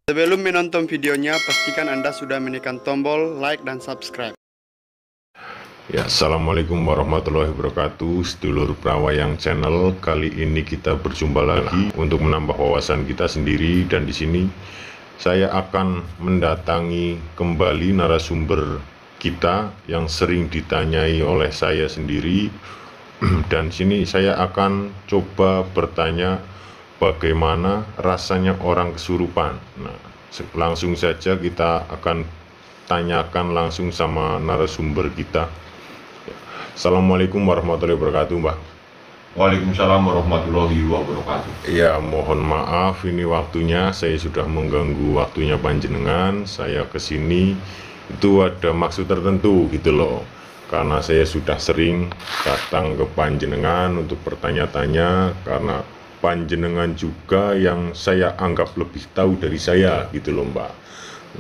Sebelum menonton videonya, pastikan Anda sudah menekan tombol like dan subscribe. Ya, assalamualaikum warahmatullahi wabarakatuh, sedulur Prawayang Channel. Kali ini kita berjumpa lagi untuk menambah wawasan kita sendiri, dan di sini saya akan mendatangi kembali narasumber kita yang sering ditanyai oleh saya sendiri. Dan sini saya akan coba bertanya bagaimana rasanya orang kesurupan. Nah, langsung saja kita akan tanyakan langsung sama narasumber kita. Assalamualaikum warahmatullahi wabarakatuh, Mbak. Waalaikumsalam warahmatullahi wabarakatuh. Ya, mohon maaf ini waktunya saya sudah mengganggu waktunya panjenengan. Saya kesini itu ada maksud tertentu gitu loh. Karena saya sudah sering datang ke panjenengan untuk bertanya-tanya, karena panjenengan juga yang saya anggap lebih tahu dari saya gitu loh, Mbak.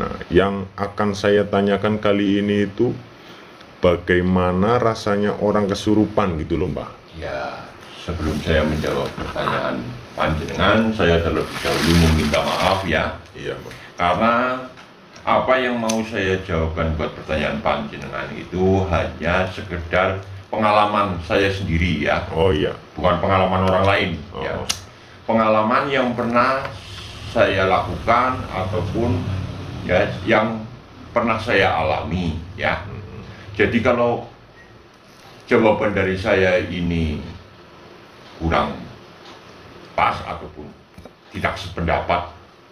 Nah, yang akan saya tanyakan kali ini itu bagaimana rasanya orang kesurupan gitu loh, Mbak. Ya, sebelum saya menjawab pertanyaan panjenengan, saya terlebih dahulu meminta maaf ya. Iya, Mbak. Karena apa yang mau saya jawabkan buat pertanyaan panjenengan itu hanya sekedar pengalaman saya sendiri ya. Oh iya. Bukan pengalaman orang lain ya. Oh. Pengalaman yang pernah saya lakukan ataupun ya yang pernah saya alami ya. Jadi kalau jawaban dari saya ini kurang pas ataupun tidak sependapat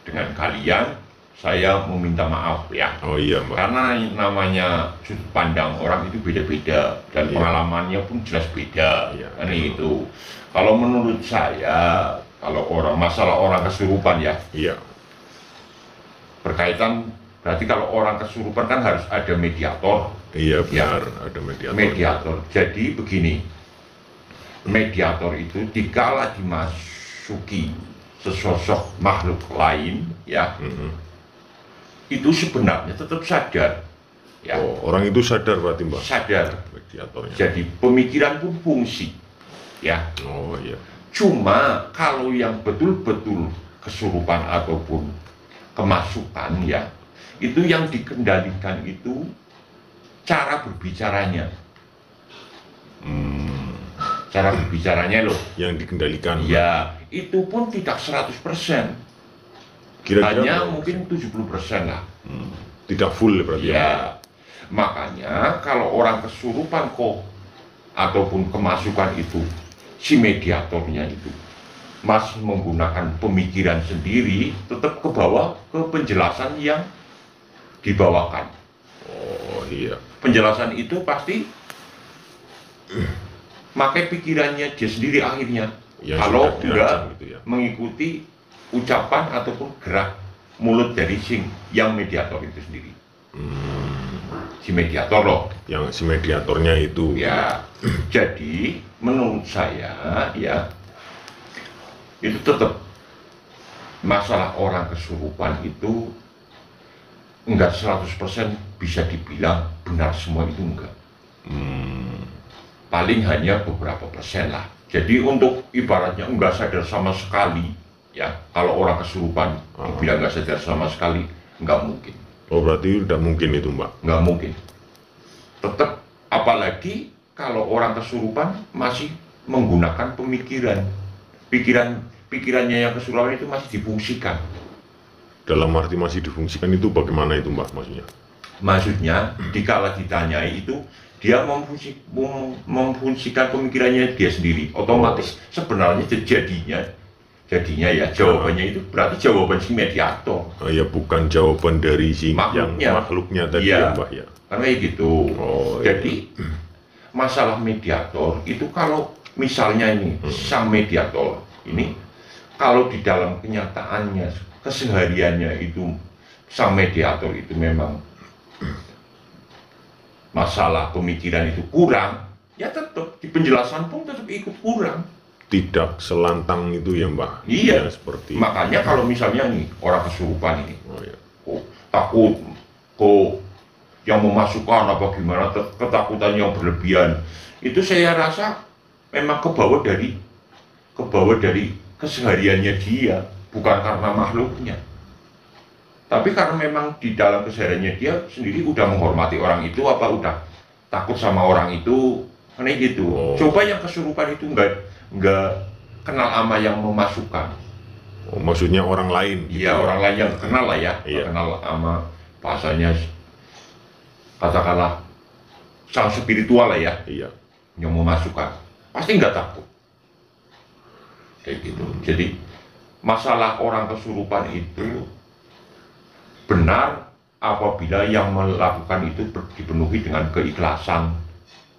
dengan kalian, saya meminta maaf ya. Oh iya, Mbak. Karena namanya sudut pandang orang itu beda-beda dan Iya. pengalamannya pun jelas beda. Iya. Kan itu. Kalau menurut saya, kalau masalah orang kesurupan ya, Iya. berkaitan, berarti kalau orang kesurupan kan harus ada mediator. Iya benar, Ya. ada mediator. Mediator. Jadi begini, mediator itu dikala dimasuki sesosok makhluk lain, ya, itu sebenarnya tetap sadar, ya, Oh, orang itu sadar berarti, Mbak, sadar. mediatornya. Jadi pemikiran pun fungsi, ya. Oh iya. Cuma kalau yang betul-betul kesurupan ataupun kemasukan, ya, itu yang dikendalikan itu cara berbicaranya. Cara berbicaranya loh. Yang dikendalikan. Ya, itu pun tidak 100%. Kira-kira Hanya berapa mungkin 70% lah. tidak full berarti. Ya, makanya kalau orang kesurupan kok ataupun kemasukan itu, si mediatornya itu masih menggunakan pemikiran sendiri, tetap ke bawah ke penjelasan yang dibawakan. Oh iya. Penjelasan itu pasti pakai pikirannya dia sendiri akhirnya. Yang Kalau sudah dirancang enggak gitu ya. mengikuti ucapan ataupun gerak mulut dari yang mediator itu sendiri. Si mediator loh. Yang si mediatornya itu. Ya, jadi menurut saya ya itu tetap masalah orang kesurupan itu enggak 100% bisa dibilang benar semua itu enggak. Paling hanya beberapa persen lah. Jadi untuk ibaratnya enggak sadar sama sekali ya, kalau orang kesurupan dibilang enggak sadar sama sekali, enggak mungkin. Oh berarti udah mungkin itu, Mbak. Nggak mungkin. Tetap, apalagi kalau orang kesurupan masih menggunakan pikirannya yang kesurupan itu masih difungsikan. Dalam arti masih difungsikan itu bagaimana itu, Mbak, maksudnya? Maksudnya dikala ditanyai itu dia memfungsikan pemikirannya dia sendiri, otomatis sebenarnya jadinya ya jawabannya itu berarti jawaban si mediator. Oh ya, bukan jawaban dari si Makhluknya. yang makhluknya tadi Iya. ya, Mbak ya. Karena kayak gitu. Oh, iya. Jadi masalah mediator itu kalau misalnya ini sang mediator ini kalau di dalam kenyataannya kesehariannya itu sang mediator itu memang masalah pemikiran itu kurang, ya tetap di penjelasan pun tetap ikut kurang. Tidak selantang itu ya, Mbak. Iya. Ya, seperti. Makanya kalau misalnya nih orang kesurupan ini Oh ya. takut kok yang memasukkan apa gimana, ketakutan yang berlebihan, itu saya rasa memang kebawa dari kesehariannya dia, bukan karena makhluknya. Tapi karena memang di dalam kesehariannya dia sendiri udah menghormati orang itu, apa udah takut sama orang itu, kayak gitu. Coba yang kesurupan itu nggak kenal ama yang memasukkan. Maksudnya orang lain? Iya, orang lain yang kenal lah ya, kenal ama bahasanya, katakanlah sang spiritual lah ya, yang memasukkan, pasti nggak takut. Kayak gitu. Jadi masalah orang kesurupan itu benar apabila yang melakukan itu dipenuhi dengan keikhlasan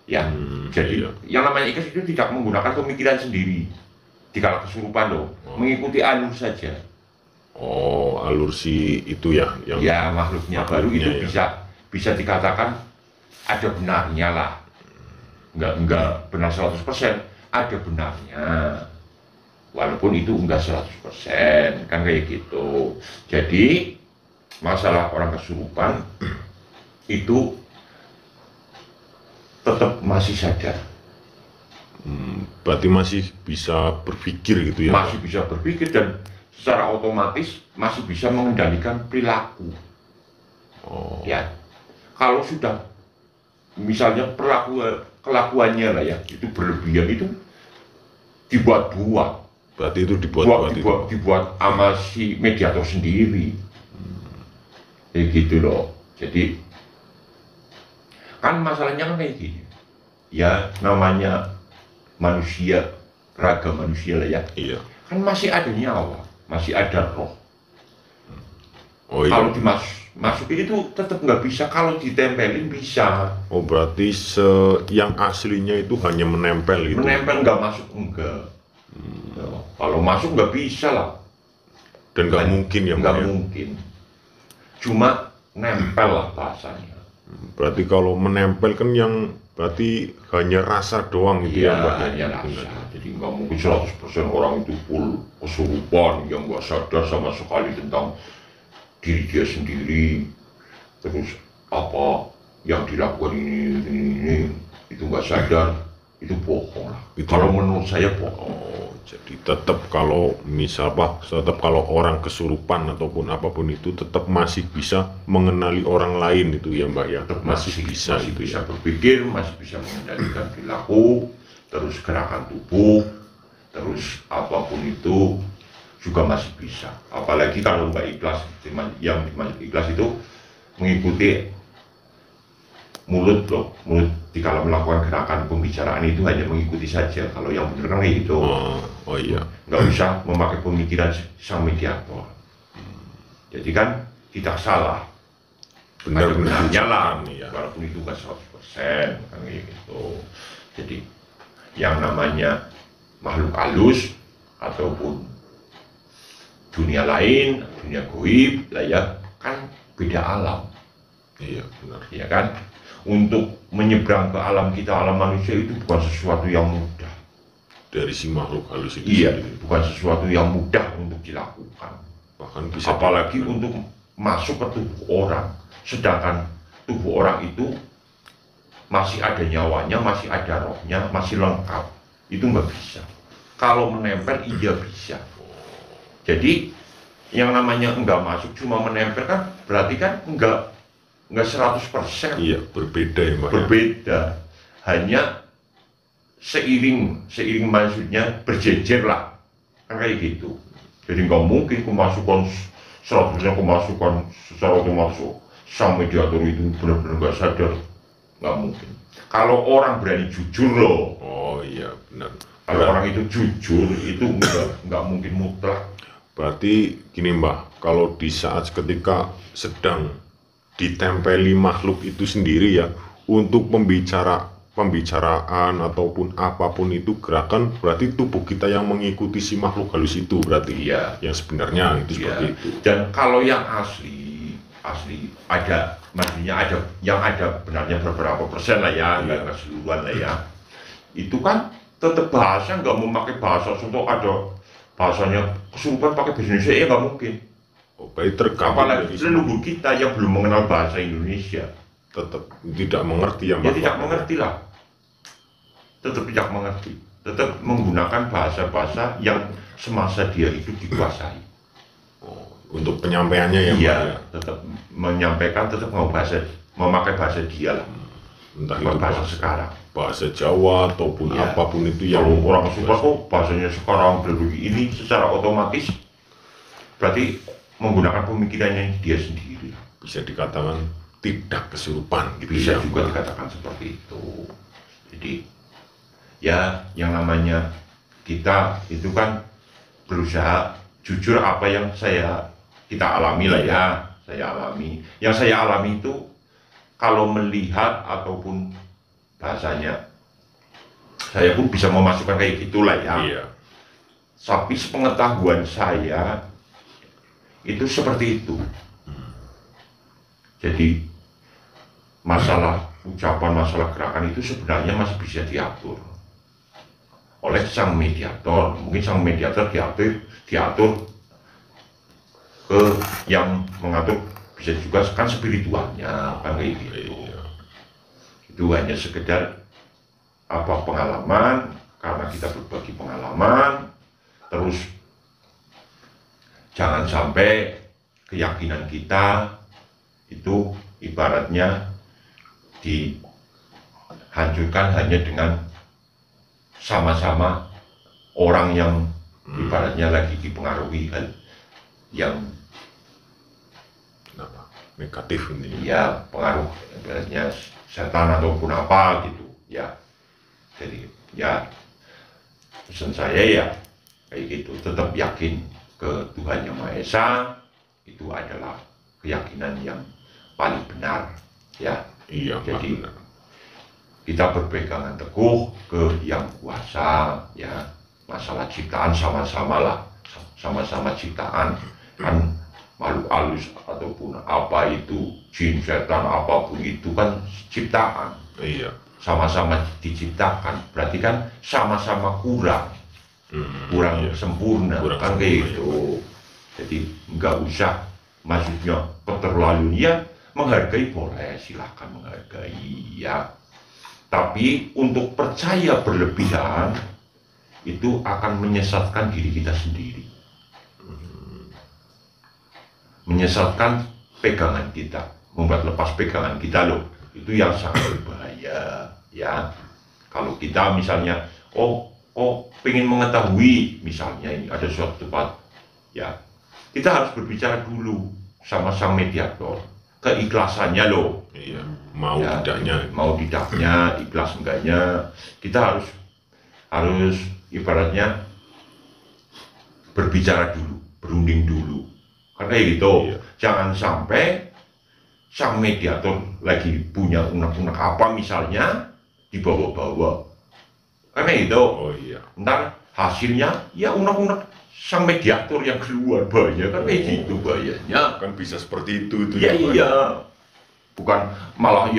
ya. Jadi yang namanya ikhlas itu tidak menggunakan pemikiran sendiri di kala kesurupan loh, mengikuti alur saja. Alur si itu ya, yang ya makhluknya baru itu bisa dikatakan ada benarnya lah, enggak benar 100%, ada benarnya, walaupun itu enggak 100%, kan kayak gitu. Jadi masalah orang kesurupan itu tetap masih sadar. Berarti masih bisa berpikir gitu ya? Masih bisa berpikir dan secara otomatis masih bisa mengendalikan perilaku. Ya, kalau sudah misalnya kelakuannya lah ya, itu berlebihan, itu dibuat-buat. Berarti itu dibuat sama si mediator sendiri. Kayak gitu loh. Jadi kan masalahnya kan kayak gini ya, namanya manusia, raga manusia lah ya, kan masih ada nyawa, masih ada roh. Kalau dimasukin itu tetap nggak bisa, kalau ditempelin bisa. Berarti yang aslinya itu hanya menempel gitu? Menempel, nggak masuk enggak. Kalau masuk nggak bisa lah, dan nggak mungkin ya? Nggak mungkin, cuma nempel lah bahasanya. Berarti kalau menempel kan yang berarti hanya rasa doang gitu ya Mbak? Hanya rasa. Jadi nggak mungkin 100% orang itu full kesurupan yang nggak sadar sama sekali tentang diri dia sendiri, terus apa yang dilakukan ini itu nggak sadar, itu bohong lah. Kalau menurut saya bohong. Jadi tetap kalau kalau orang kesurupan ataupun apapun itu tetap masih bisa mengenali orang lain itu ya Mbak ya? Tetap masih bisa berpikir, masih bisa mengendalikan perilaku, terus gerakan tubuh, terus apapun itu juga masih bisa. Apalagi kalau nggak ikhlas, yang ikhlas itu mengikuti mulut loh, mulut dikala melakukan gerakan pembicaraan itu hanya mengikuti saja. Kalau yang benar kan kayak gitu. Nggak bisa memakai pemikiran sang mediator. Jadi kan tidak salah, benar-benarnya lah, walaupun itu nggak 100%, kan kayak gitu. Jadi yang namanya makhluk halus ataupun dunia lain, dunia gaib lah ya, kan beda alam. Iya benar. Iya kan? Untuk menyeberang ke alam kita, alam manusia itu bukan sesuatu yang mudah. Dari si makhluk halus itu sendiri. Bukan sesuatu yang mudah untuk dilakukan. Bahkan bisa apalagi untuk masuk ke tubuh orang. Sedangkan tubuh orang itu masih ada nyawanya, masih ada rohnya, masih lengkap. Itu nggak bisa. Kalau menempel iya bisa. Jadi yang namanya enggak masuk cuma menempel kan berarti kan enggak 100%. Iya, berbeda ya Mbak. Berbeda. Hanya seiring maksudnya berjejer lah. Kan kayak gitu. Jadi nggak mungkin kemasukan 100% kemasukan secara otomatis sang mediator itu benar-benar nggak sadar. Nggak mungkin. Kalau orang berani jujur loh. Iya benar. Kalau orang itu jujur itu nggak mungkin mutlak. Berarti gini Mbak, kalau di saat ketika sedang ditempeli makhluk itu sendiri ya, untuk pembicaraan ataupun apapun itu gerakan, berarti tubuh kita yang mengikuti si makhluk halus itu berarti yang sebenarnya itu seperti itu. Dan kalau yang asli ada, maksudnya ada yang ada benarnya beberapa persen lah ya, nggak keseluruhan lah ya. Itu kan tetap bahasa, nggak memakai bahasa contoh ada bahasanya kesurupan pakai bahasa Indonesia, ya nggak mungkin. Apalagi leluhur kita yang belum mengenal bahasa Indonesia tetap tidak mengerti ya Mbak? Ya tidak mengerti lah, tetap tidak mengerti, tetap menggunakan bahasa-bahasa yang semasa dia itu dikuasai. Untuk penyampaiannya ya Mbak Iya, ya. tetap menyampaikan, tetap memakai bahasa dia lah, Entah bukan itu bahasa sekarang. bahasa Jawa ataupun Iya. apapun itu yang Kalau orang suka kok bahasanya sekarang ini secara otomatis berarti menggunakan pemikirannya dia sendiri. bisa dikatakan tidak kesurupan gitu Bisa ya juga Mbak. dikatakan seperti itu. Jadi ya yang namanya kita itu kan berusaha jujur apa yang kita alami lah ya, saya alami. Yang saya alami itu kalau melihat ataupun bahasanya saya pun bisa memasukkan kayak gitulah ya. Iya. Tapi sepengetahuan saya itu seperti itu. Jadi masalah ucapan, masalah gerakan itu sebenarnya masih bisa diatur oleh sang mediator. Mungkin sang mediator diatur ke yang mengatur, bisa juga kan spiritualnya kan kayak gitu. Iya. Itu hanya sekedar pengalaman, karena kita berbagi pengalaman. Terus jangan sampai keyakinan kita itu ibaratnya dihancurkan hanya dengan sama-sama orang yang ibaratnya lagi dipengaruhi hal yang Kenapa? Negatif ini. ya pengaruh ibaratnya setan ataupun apa gitu ya. Jadi ya pesan saya ya kayak gitu, tetap yakin ke Tuhan Yang Maha Esa, itu adalah keyakinan yang paling benar ya. Iya Mbak, Jadi benar. kita berpegangan teguh ke Yang Kuasa ya. Masalah ciptaan sama-sama lah, sama-sama ciptaan kan, makhluk halus ataupun apa itu, jin, setan, apapun itu kan ciptaan, Iya. sama-sama diciptakan, berarti kan sama-sama kurang Iya. sempurna Kurang kan sempurna, kayak ya, gitu. Jadi nggak usah, maksudnya keterlaluan ya, menghargai boleh, silahkan menghargai ya, tapi untuk percaya berlebihan itu akan menyesatkan diri kita sendiri, menyesatkan pegangan kita, membuat lepas pegangan kita loh. Itu yang sangat berbahaya ya. Kalau kita misalnya pengen mengetahui misalnya ini ada suatu tempat ya, kita harus berbicara dulu sama sang mediator, keikhlasannya loh Iya. Mau ya, tidaknya. ikhlas enggaknya, kita harus ibaratnya berbicara dulu, berunding dulu, karena gitu. Iya. Jangan sampai sang mediator lagi punya unek-unek apa misalnya dibawa-bawa, karena itu Oh iya. ntar hasilnya ya unek-unek sang mediator yang keluar, bahaya kan kayak gitu bahayanya. Kan bisa seperti itu Ya ya, Mbak. iya, bukan malah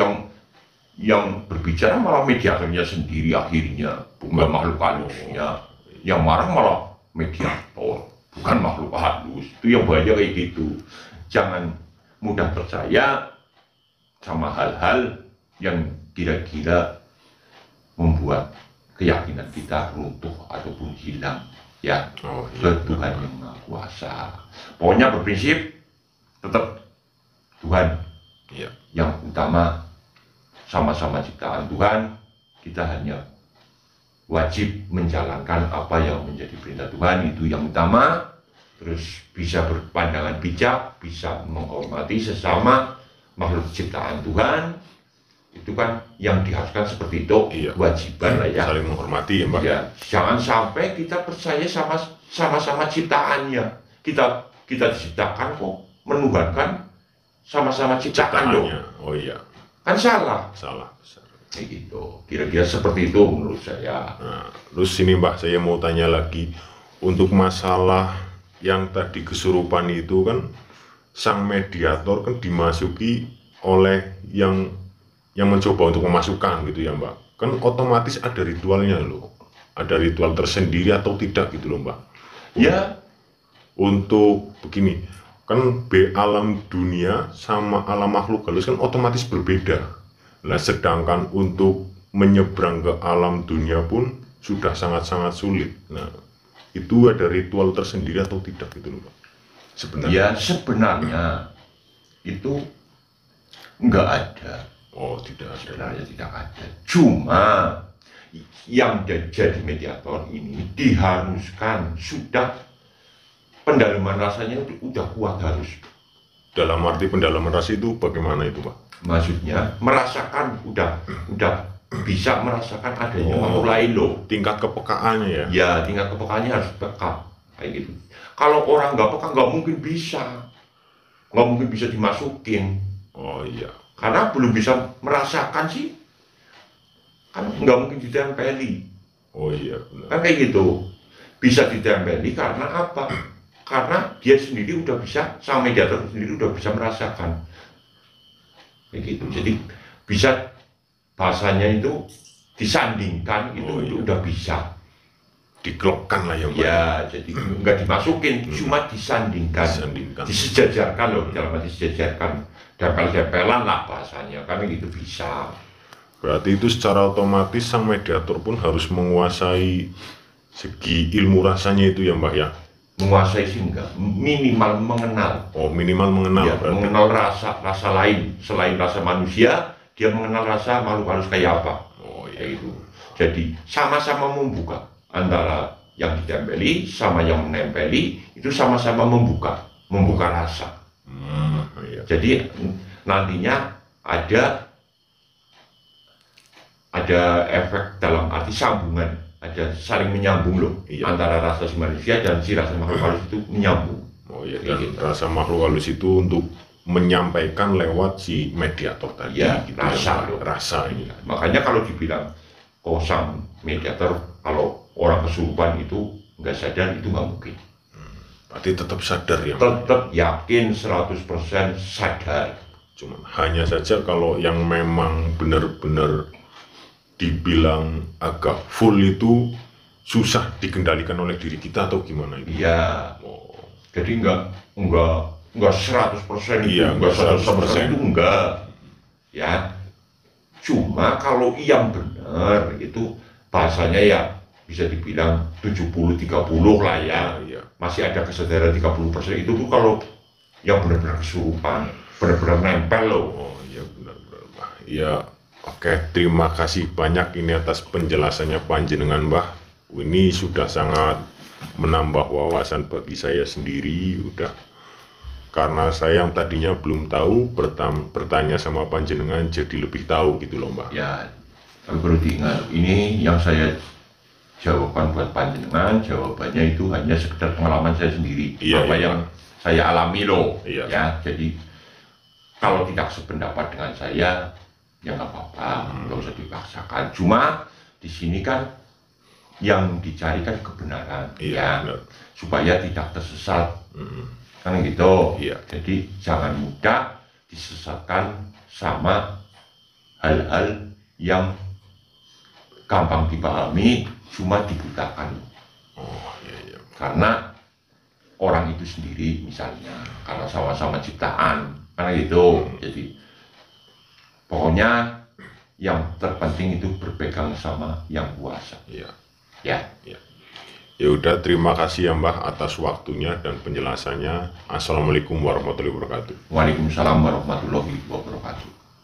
yang berbicara malah mediatornya sendiri akhirnya, bukan makhluk halusnya. Yang marah malah mediator, bukan makhluk halus. Itu yang bahaya kayak gitu. Jangan mudah percaya sama hal-hal yang kira-kira membuat keyakinan kita runtuh ataupun hilang ya. Oh Ke iya. Tuhan Yang Maha Kuasa. Pokoknya berprinsip tetap Tuhan Iya. yang utama, sama-sama ciptaan Tuhan. Kita hanya wajib menjalankan apa yang menjadi perintah Tuhan, itu yang utama. Terus bisa berpandangan bijak, bisa menghormati sesama makhluk ciptaan Tuhan. Itu kan yang diharuskan seperti itu, Iya. kewajiban lah ya. Saling menghormati ya Mbak. Ya, jangan sampai kita percaya sama-sama ciptaannya. Kita diciptakan kok menuhankan sama-sama ciptaan loh. Ciptaannya. Oh iya. Kan salah. Salah besar. Kayak gitu. Kira-kira seperti itu menurut saya. Nah, terus ini Mbak, saya mau tanya lagi untuk masalah yang tadi kesurupan itu kan sang mediator kan dimasuki oleh yang mencoba untuk memasukkan gitu ya Mbak. Kan otomatis ada ritualnya loh. Ada ritual tersendiri atau tidak gitu loh Mbak. Ya, Untuk begini, kan alam dunia sama alam makhluk halus kan otomatis berbeda. Nah, sedangkan untuk menyeberang ke alam dunia pun sudah sangat-sangat sulit. Nah, itu ada ritual tersendiri atau tidak gitu loh Pak? sebenarnya? Ya sebenarnya itu nggak ada. Oh, tidak ada. Sebenarnya tidak ada. Cuma yang jadi mediator ini diharuskan sudah pendalaman rasanya itu udah kuat harus. Dalam arti pendalaman rasa itu bagaimana itu, Pak? Maksudnya merasakan udah bisa merasakan adanya makhluk lain loh. Tingkat kepekaannya ya? Ya tingkat kepekaannya harus peka kayak gitu. Kalau orang nggak peka nggak mungkin dimasukin. Oh iya. Karena belum bisa merasakan sih, kan nggak mungkin ditempeli. Oh iya benar. Kan kayak gitu. Bisa ditempeli karena apa? Karena dia sendiri udah bisa, sama mediator sendiri udah bisa merasakan. Kayak gitu. Jadi bisa bahasanya itu disandingkan, itu iya. udah bisa. Diklopkan lah yang Ya, jadi nggak dimasukin, cuma disandingkan. Disejajarkan loh, dalam arti disejajarkan. Dempel-dempelan lah bahasanya, kami gitu bisa. Berarti itu secara otomatis sang mediator pun harus menguasai segi ilmu rasanya itu ya Mbak ya? Menguasai sih enggak, minimal mengenal. Oh minimal mengenal Ya, berarti. mengenal rasa lain, selain rasa manusia, dia mengenal rasa makhluk halus kayak apa. Oh Ya iya. itu. Jadi sama-sama membuka antara yang ditempeli sama yang menempeli, itu sama-sama membuka rasa. Iya. Jadi nantinya ada efek dalam arti sambungan, ada saling menyambung loh. Iya. Antara rasa si manusia dan si rasa makhluk halus itu menyambung. Oh iya, Kayak dan gitu. rasa makhluk halus itu untuk menyampaikan lewat si mediator tadi Ya, gitu rasa ya, loh. rasa ini. Makanya kalau dibilang sang mediator, kalau orang kesurupan itu nggak sadar, itu nggak mungkin. Berarti tetap sadar ya Mbak? Tetap yakin 100% sadar. Cuman hanya saja kalau yang memang benar-benar dibilang agak full itu susah dikendalikan oleh diri kita atau gimana itu? Iya. Oh, Jadi nggak 100% itu, Iya, nggak nggak 100% itu enggak. Ya. Cuma kalau yang benar itu bahasanya ya bisa dibilang 70-30 lah ya. iya. Masih ada kesadaran 30%, itu tuh kalau yang benar-benar kesurupan, benar-benar nempel loh. Oh iya benar-benar Mbah. Iya, oke, terima kasih banyak ini atas penjelasannya panjenengan Mbah. Ini sudah sangat menambah wawasan bagi saya sendiri, udah. Karena saya yang tadinya belum tahu, bertanya sama panjenengan jadi lebih tahu gitu loh Mbah. Ya, tapi perlu diingat, ini yang saya jawaban buat panjenengan, jawabannya itu hanya sekedar pengalaman saya sendiri. Iya, apa iya. yang saya alami loh. Iya. Ya, jadi kalau tidak sependapat dengan saya, ya nggak apa-apa, nggak usah dipaksakan. Cuma di sini kan yang dicari kan kebenaran, Iya, ya, benar. supaya tidak tersesat, kan gitu. Iya. Jadi jangan mudah disesatkan sama hal-hal yang gampang dipahami, cuma dibutakan. Oh iya iya. Karena orang itu sendiri misalnya, karena sama-sama ciptaan, karena gitu. Jadi pokoknya yang terpenting itu berpegang sama yang kuasa. Iya. Ya. Ya udah, terima kasih ya Mbah atas waktunya dan penjelasannya. Assalamualaikum warahmatullahi wabarakatuh. Waalaikumsalam warahmatullahi wabarakatuh.